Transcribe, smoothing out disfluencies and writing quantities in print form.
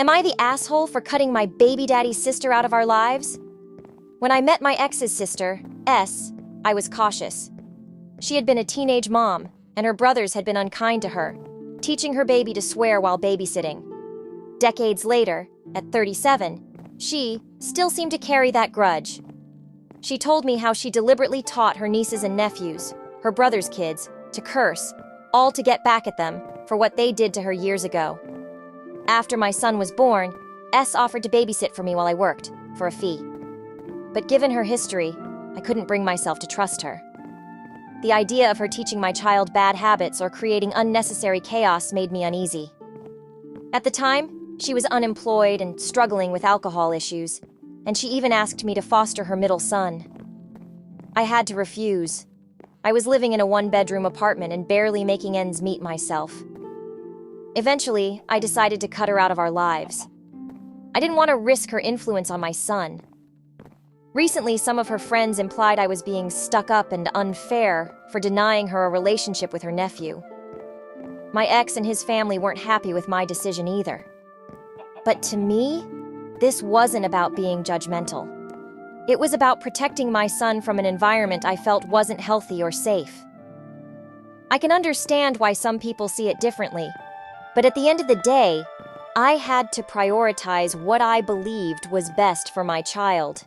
Am I the asshole for cutting my baby daddy's sister out of our lives? When I met my ex's sister, S, I was cautious. She had been a teenage mom, and her brothers had been unkind to her, teaching her baby to swear while babysitting. Decades later, at 37, she still seemed to carry that grudge. She told me how she deliberately taught her nieces and nephews, her brother's kids, to curse, all to get back at them for what they did to her years ago. After my son was born, S offered to babysit for me while I worked, for a fee. But given her history, I couldn't bring myself to trust her. The idea of her teaching my child bad habits or creating unnecessary chaos made me uneasy. At the time, she was unemployed and struggling with alcohol issues, and she even asked me to foster her middle son. I had to refuse. I was living in a one-bedroom apartment and barely making ends meet myself. Eventually, I decided to cut her out of our lives. I didn't want to risk her influence on my son. Recently, some of her friends implied I was being stuck up and unfair for denying her a relationship with her nephew. My ex and his family weren't happy with my decision either. But to me, this wasn't about being judgmental. It was about protecting my son from an environment I felt wasn't healthy or safe. I can understand why some people see it differently, but at the end of the day, I had to prioritize what I believed was best for my child.